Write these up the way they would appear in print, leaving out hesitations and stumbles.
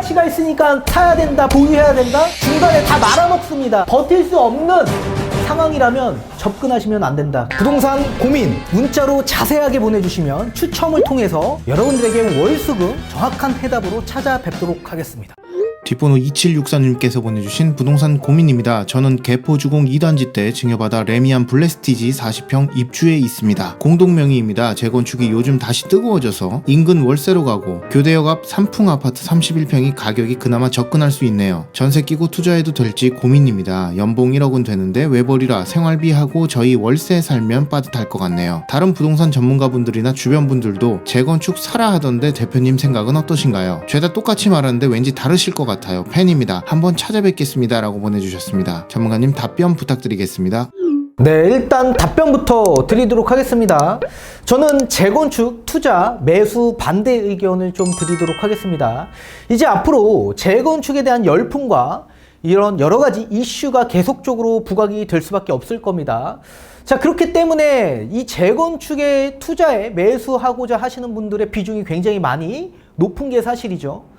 가치가 있으니까 사야 된다, 보유해야 된다, 중간에 다 말아먹습니다. 버틸 수 없는 상황이라면 접근하시면 안 된다. 부동산 고민 문자로 자세하게 보내주시면 추첨을 통해서 여러분들에게 월수금 정확한 해답으로 찾아뵙도록 하겠습니다. 뒷번호 2764님께서 보내주신 부동산 고민입니다. 저는 개포주공 2단지 때 증여받아 레미안 블레스티지 40평 입주해 있습니다. 공동명의입니다. 재건축이 요즘 다시 뜨거워져서 인근 월세로 가고 교대역 앞 삼풍 아파트 31평이 가격이 그나마 접근할 수 있네요. 전세 끼고 투자해도 될지 고민입니다. 연봉 1억은 되는데 외벌이라 생활비하고 저희 월세에 살면 빠듯할 것 같네요. 다른 부동산 전문가분들이나 주변 분들도 재건축 사라 하던데 대표님 생각은 어떠신가요? 죄다 똑같이 말하는데 왠지 다르실 것 같아요. 팬입니다. 한번 찾아뵙겠습니다. 라고 보내주셨습니다. 전문가님 답변 부탁드리겠습니다. 네, 일단 답변부터 드리도록 하겠습니다. 저는 재건축, 투자, 매수 반대 의견을 좀 드리도록 하겠습니다. 이제 앞으로 재건축에 대한 열풍과 이런 여러 가지 이슈가 계속적으로 부각이 될 수밖에 없을 겁니다. 자, 그렇기 때문에 이 재건축의 투자에 매수하고자 하시는 분들의 비중이 굉장히 많이 높은 게 사실이죠.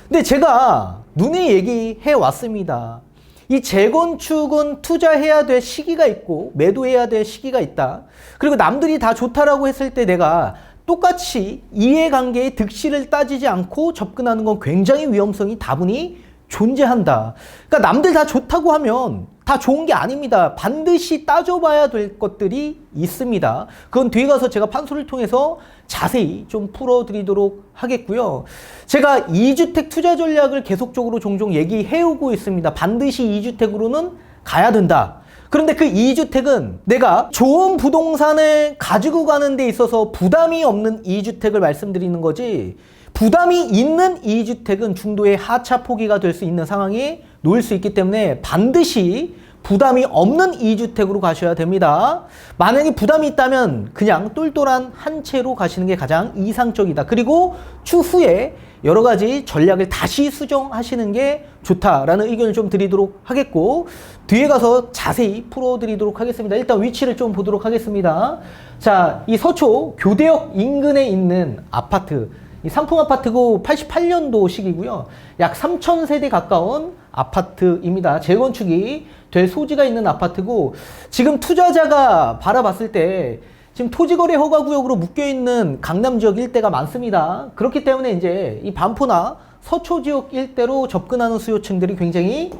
근데 제가 눈에 얘기해 왔습니다. 이 재건축은 투자해야 될 시기가 있고 매도해야 될 시기가 있다. 그리고 남들이 다 좋다라고 했을 때 내가 똑같이 이해관계의 득실을 따지지 않고 접근하는 건 굉장히 위험성이 다분히 존재한다. 그러니까 남들 다 좋다고 하면 다 좋은 게 아닙니다. 반드시 따져봐야 될 것들이 있습니다. 그건 뒤에 가서 제가 판소를 통해서 자세히 좀 풀어드리도록 하겠고요. 제가 2주택 투자 전략을 계속적으로 종종 얘기해오고 있습니다. 반드시 2주택으로는 가야 된다. 그런데 그 2주택은 내가 좋은 부동산을 가지고 가는 데 있어서 부담이 없는 2주택을 말씀드리는 거지, 부담이 있는 2주택은 중도의 하차 포기가 될 수 있는 상황에 놓일 수 있기 때문에 반드시 부담이 없는 2주택으로 가셔야 됩니다. 만약에 부담이 있다면 그냥 똘똘한 한 채로 가시는 게 가장 이상적이다. 그리고 추후에 여러 가지 전략을 다시 수정하시는 게 좋다라는 의견을 좀 드리도록 하겠고, 뒤에 가서 자세히 풀어드리도록 하겠습니다. 일단 위치를 좀 보도록 하겠습니다. 자, 이 서초 교대역 인근에 있는 아파트, 이 삼풍 아파트고 88년도식이고요. 약 3,000세대 가까운 아파트입니다. 재건축이 될 소지가 있는 아파트고, 지금 투자자가 바라봤을 때 지금 토지거래 허가구역으로 묶여있는 강남 지역 일대가 많습니다. 그렇기 때문에 이제 이 반포나 서초 지역 일대로 접근하는 수요층들이 굉장히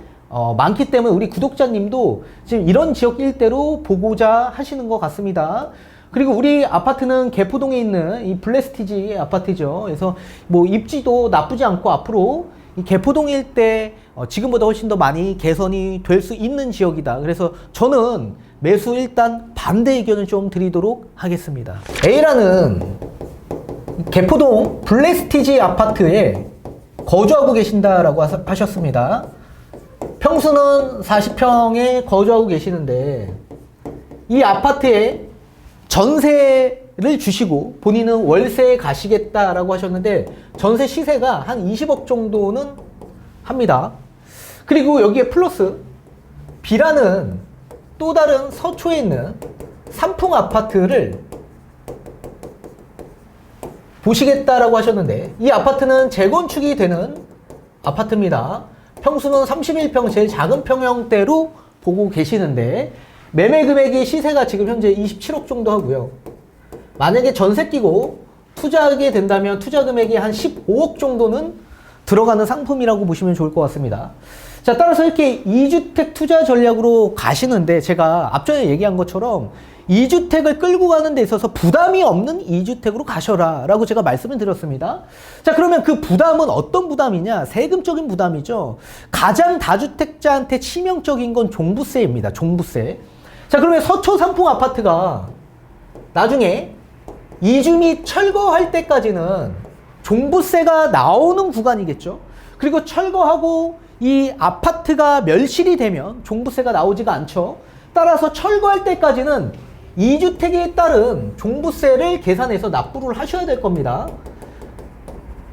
많기 때문에 우리 구독자님도 지금 이런 지역 일대로 보고자 하시는 것 같습니다. 그리고 우리 아파트는 개포동에 있는 이 블레스티지 아파트죠. 그래서 뭐 입지도 나쁘지 않고 앞으로 이 개포동 일대 지금보다 훨씬 더 많이 개선이 될 수 있는 지역이다. 그래서 저는 매수 일단 반대 의견을 좀 드리도록 하겠습니다. A라는 개포동 블레스티지 아파트에 거주하고 계신다라고 하셨습니다. 평수는 40평에 거주하고 계시는데 이 아파트에 전세를 주시고 본인은 월세에 가시겠다라고 하셨는데 전세 시세가 한 20억 정도는 합니다. 그리고 여기에 플러스 B라는 또 다른 서초에 있는 삼풍 아파트를 보시겠다라고 하셨는데 이 아파트는 재건축이 되는 아파트입니다. 평수는 31평 제일 작은 평형대로 보고 계시는데 매매 금액이 시세가 지금 현재 27억 정도 하고요. 만약에 전세 끼고 투자하게 된다면 투자 금액이 한 15억 정도는 들어가는 상품이라고 보시면 좋을 것 같습니다. 자, 따라서 이렇게 2주택 투자 전략으로 가시는데 제가 앞전에 얘기한 것처럼 2주택을 끌고 가는 데 있어서 부담이 없는 2주택으로 가셔라 라고 제가 말씀을 드렸습니다. 자, 그러면 그 부담은 어떤 부담이냐? 세금적인 부담이죠. 가장 다주택자한테 치명적인 건 종부세입니다. 종부세. 자, 그러면 서초 삼풍 아파트가 나중에 이주 및 철거할 때까지는 종부세가 나오는 구간이겠죠. 그리고 철거하고 이 아파트가 멸실이 되면 종부세가 나오지가 않죠. 따라서 철거할 때까지는 2주택에 따른 종부세를 계산해서 납부를 하셔야 될 겁니다.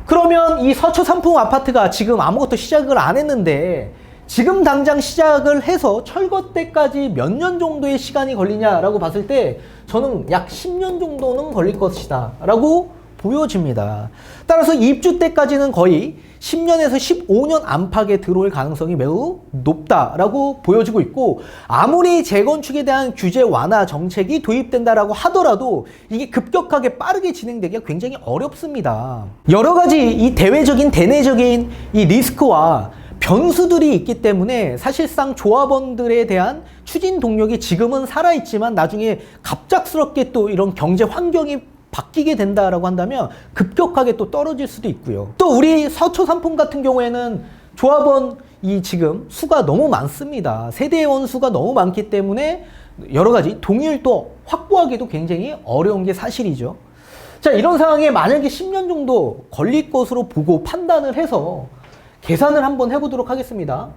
그러면 이 서초 삼풍 아파트가 지금 아무것도 시작을 안 했는데 지금 당장 시작을 해서 철거 때까지 몇 년 정도의 시간이 걸리냐라고 봤을 때 저는 약 10년 정도는 걸릴 것이다 라고 보여집니다. 따라서 입주 때까지는 거의 10년에서 15년 안팎에 들어올 가능성이 매우 높다라고 보여지고 있고, 아무리 재건축에 대한 규제 완화 정책이 도입된다라고 하더라도 이게 급격하게 빠르게 진행되기가 굉장히 어렵습니다. 여러 가지 이 대외적인 대내적인 이 리스크와 변수들이 있기 때문에 사실상 조합원들에 대한 추진 동력이 지금은 살아있지만 나중에 갑작스럽게 또 이런 경제 환경이 바뀌게 된다라고 한다면 급격하게 또 떨어질 수도 있고요. 또 우리 서초 삼풍 같은 경우에는 조합원이 지금 수가 너무 많습니다. 세대원 수가 너무 많기 때문에 여러 가지 동의율도 확보하기도 굉장히 어려운 게 사실이죠. 자, 이런 상황에 만약에 10년 정도 걸릴 것으로 보고 판단을 해서 계산을 한번 해보도록 하겠습니다.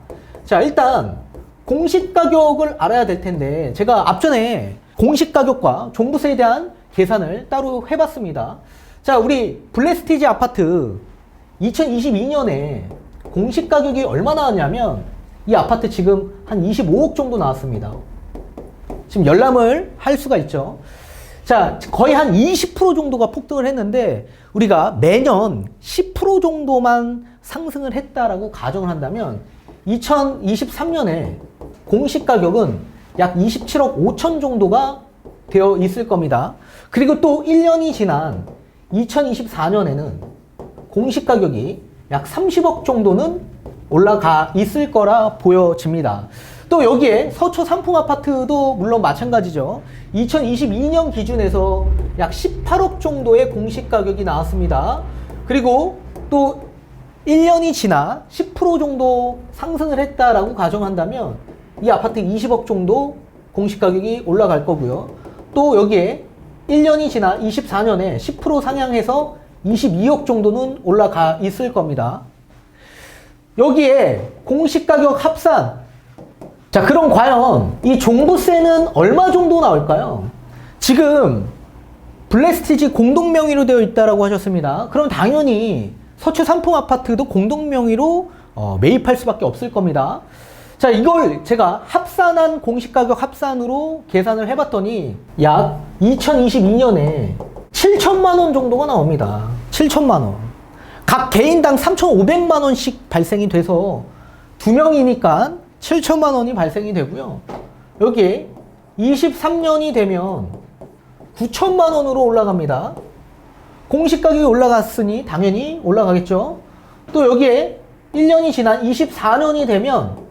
자, 일단 공시가격을 알아야 될 텐데 제가 앞전에 공시가격과 종부세에 대한 계산을 따로 해봤습니다. 자, 우리 블레스티지 아파트 2022년에 공시가격이 얼마 나왔냐면 이 아파트 지금 한 25억 정도 나왔습니다. 지금 열람을 할 수가 있죠. 자, 거의 한 20% 정도가 폭등을 했는데 우리가 매년 10% 정도만 상승을 했다라고 가정을 한다면 2023년에 공시가격은 약 27억 5천 정도가 되어 있을 겁니다. 그리고 또 1년이 지난 2024년에는 공시가격이 약 30억 정도는 올라가 있을 거라 보여집니다. 또 여기에 서초 삼풍 아파트도 물론 마찬가지죠. 2022년 기준에서 약 18억 정도의 공시가격이 나왔습니다. 그리고 또 1년이 지나 10% 정도 상승을 했다라고 가정한다면 이 아파트 20억 정도 공시가격이 올라갈 거고요. 또 여기에 1년이 지나 24년에 10% 상향해서 22억 정도는 올라가 있을 겁니다. 여기에 공시가격 합산. 자, 그럼 과연 이 종부세는 얼마 정도 나올까요? 지금 블레스티지 공동명의로 되어 있다라고 하셨습니다. 그럼 당연히 서초 삼풍 아파트도 공동명의로 매입할 수밖에 없을 겁니다. 자, 이걸 제가 합산한 공시가격 합산으로 계산을 해봤더니 약 2022년에 7천만 원 정도가 나옵니다. 7천만 원. 각 개인당 3,500만 원씩 발생이 돼서 2명이니까 7천만 원이 발생이 되고요. 여기에 23년이 되면 9천만 원으로 올라갑니다. 공시가격이 올라갔으니 당연히 올라가겠죠. 또 여기에 1년이 지난 24년이 되면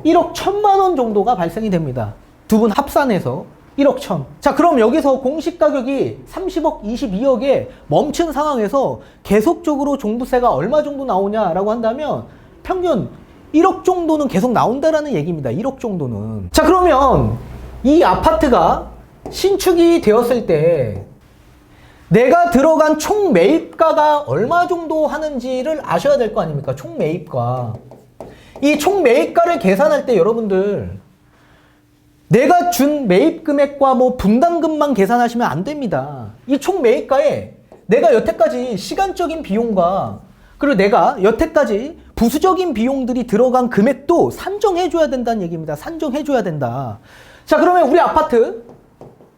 1억 1천만 원 정도가 발생이 됩니다. 두 분 합산해서 1억 1천. 자, 그럼 여기서 공시가격이 30억, 22억에 멈춘 상황에서 계속적으로 종부세가 얼마 정도 나오냐라고 한다면 평균 1억 정도는 계속 나온다라는 얘기입니다. 1억 정도는. 자, 그러면 이 아파트가 신축이 되었을 때 내가 들어간 총 매입가가 얼마 정도 하는지를 아셔야 될 거 아닙니까? 총 매입가. 이 총 매입가를 계산할 때 여러분들 내가 준 매입 금액과 뭐 분담금만 계산하시면 안 됩니다. 이 총 매입가에 내가 여태까지 시간적인 비용과 그리고 내가 여태까지 부수적인 비용들이 들어간 금액도 산정해줘야 된다는 얘기입니다. 산정해줘야 된다. 자, 그러면 우리 아파트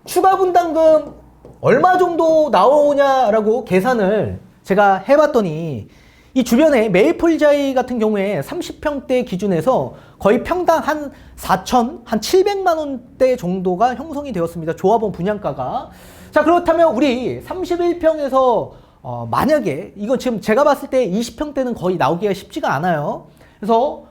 추가 분담금 얼마 정도 나오냐라고 계산을 제가 해봤더니 이 주변에 메이플자이 같은 경우에 30평대 기준에서 거의 평당 한 4천, 한 700만 원대 정도가 형성이 되었습니다. 조합원 분양가가. 자, 그렇다면 우리 31평에서 만약에 이건 지금 제가 봤을 때 20평대는 거의 나오기가 쉽지가 않아요. 그래서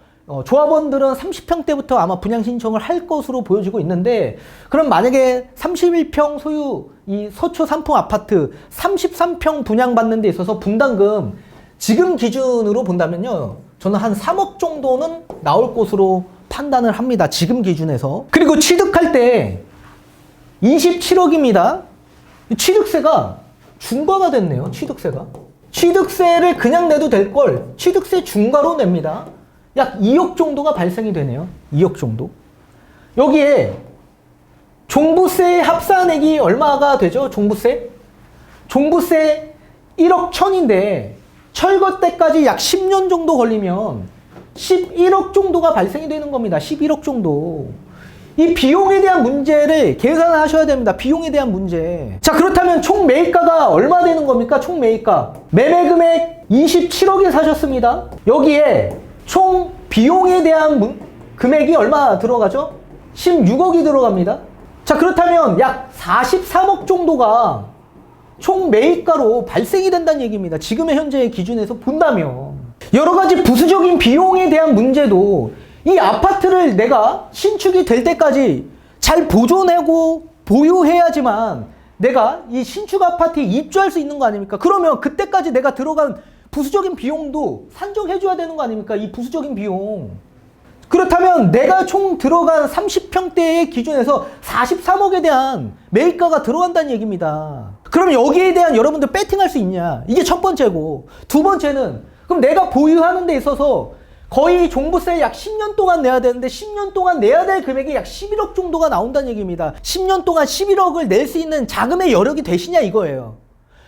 조합원들은 30평대부터 아마 분양 신청을 할 것으로 보여지고 있는데, 그럼 만약에 31평 소유 이 서초 삼풍 아파트 33평 분양받는 데 있어서 분담금 지금 기준으로 본다면요, 저는 한 3억 정도는 나올 것으로 판단을 합니다. 지금 기준에서. 그리고 취득할 때 27억입니다. 취득세가 중과가 됐네요. 취득세가. 취득세를 그냥 내도 될 걸 취득세 중과로 냅니다. 약 2억 정도가 발생이 되네요. 2억 정도. 여기에 종부세 합산액이 얼마가 되죠? 종부세 1억 1천인데 철거 때까지 약 10년 정도 걸리면 11억 정도가 발생이 되는 겁니다. 11억 정도. 이 비용에 대한 문제를 계산하셔야 됩니다. 비용에 대한 문제. 자, 그렇다면 총 매입가가 얼마 되는 겁니까? 총 매입가. 매매 금액 27억에 사셨습니다. 여기에 총 비용에 대한 금액이 얼마 들어가죠? 16억이 들어갑니다. 자, 그렇다면 약 43억 정도가 총 매입가로 발생이 된다는 얘기입니다. 지금의 현재의 기준에서 본다면. 여러 가지 부수적인 비용에 대한 문제도 이 아파트를 내가 신축이 될 때까지 잘 보존하고 보유해야지만 내가 이 신축 아파트에 입주할 수 있는 거 아닙니까? 그러면 그때까지 내가 들어간 부수적인 비용도 산정해줘야 되는 거 아닙니까? 이 부수적인 비용. 그렇다면 내가 총 들어간 30평대의 기준에서 43억에 대한 매입가가 들어간다는 얘기입니다. 그럼 여기에 대한 여러분들 배팅할 수 있냐? 이게 첫 번째고, 두 번째는 그럼 내가 보유하는 데 있어서 거의 종부세 약 10년 동안 내야 되는데 10년 동안 내야 될 금액이 약 11억 정도가 나온다는 얘기입니다. 10년 동안 11억을 낼 수 있는 자금의 여력이 되시냐 이거예요.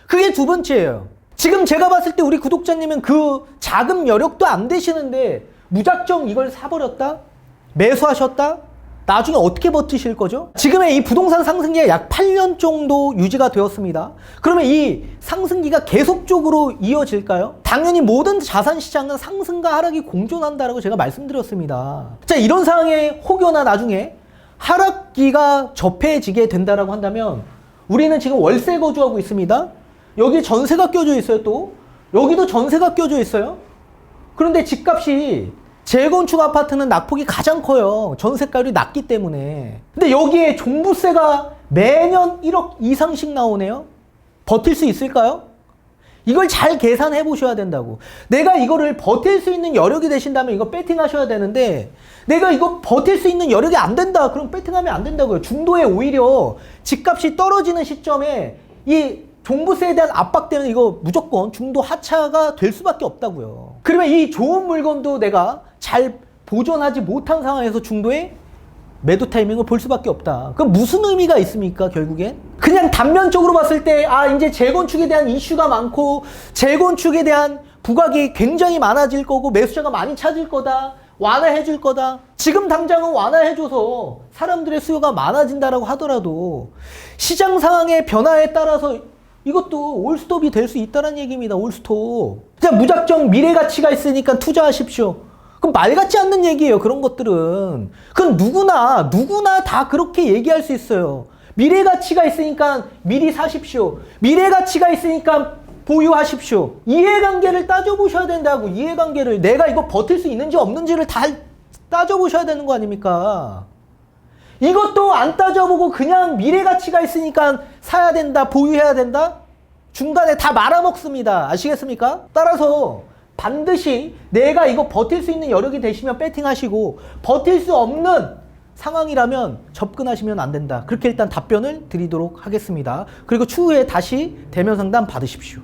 그게 두 번째예요. 지금 제가 봤을 때 우리 구독자님은 그 자금 여력도 안 되시는데 무작정 이걸 사버렸다? 매수하셨다? 나중에 어떻게 버티실 거죠? 지금의 이 부동산 상승기가 약 8년 정도 유지가 되었습니다. 그러면 이 상승기가 계속적으로 이어질까요? 당연히 모든 자산 시장은 상승과 하락이 공존한다라고 제가 말씀드렸습니다. 자, 이런 상황에 혹여나 나중에 하락기가 접해지게 된다라고 한다면 우리는 지금 월세 거주하고 있습니다. 여기 전세가 껴져 있어요. 또 여기도 전세가 껴져 있어요. 그런데 집값이 재건축 아파트는 낙폭이 가장 커요. 전세가율이 낮기 때문에. 근데 여기에 종부세가 매년 1억 이상씩 나오네요. 버틸 수 있을까요? 이걸 잘 계산해 보셔야 된다고. 내가 이거를 버틸 수 있는 여력이 되신다면 이거 배팅하셔야 되는데 내가 이거 버틸 수 있는 여력이 안 된다. 그럼 배팅하면 안 된다고요. 중도에 오히려 집값이 떨어지는 시점에 이 종부세에 대한 압박 때문에 이거 무조건 중도 하차가 될 수밖에 없다고요. 그러면 이 좋은 물건도 내가 잘 보존하지 못한 상황에서 중도에 매도 타이밍을 볼 수밖에 없다. 그럼 무슨 의미가 있습니까, 결국엔? 그냥 단면적으로 봤을 때, 이제 재건축에 대한 이슈가 많고, 재건축에 대한 부각이 굉장히 많아질 거고, 매수자가 많이 찾을 거다, 완화해 줄 거다. 지금 당장은 완화해줘서 사람들의 수요가 많아진다라고 하더라도, 시장 상황의 변화에 따라서 이것도 올스톱이 될 수 있다는 얘기입니다. 올스톱. 그냥 무작정 미래 가치가 있으니까 투자하십시오. 그럼 말 같지 않는 얘기예요. 그런 것들은. 그건 누구나 다 그렇게 얘기할 수 있어요. 미래 가치가 있으니까 미리 사십시오. 미래 가치가 있으니까 보유하십시오. 이해관계를 따져보셔야 된다고. 이해관계를. 내가 이거 버틸 수 있는지 없는지를 다 따져보셔야 되는 거 아닙니까? 이것도 안 따져보고 그냥 미래 가치가 있으니까 사야 된다, 보유해야 된다? 중간에 다 말아먹습니다. 아시겠습니까? 따라서 반드시 내가 이거 버틸 수 있는 여력이 되시면 배팅하시고 버틸 수 없는 상황이라면 접근하시면 안 된다. 그렇게 일단 답변을 드리도록 하겠습니다. 그리고 추후에 다시 대면 상담 받으십시오.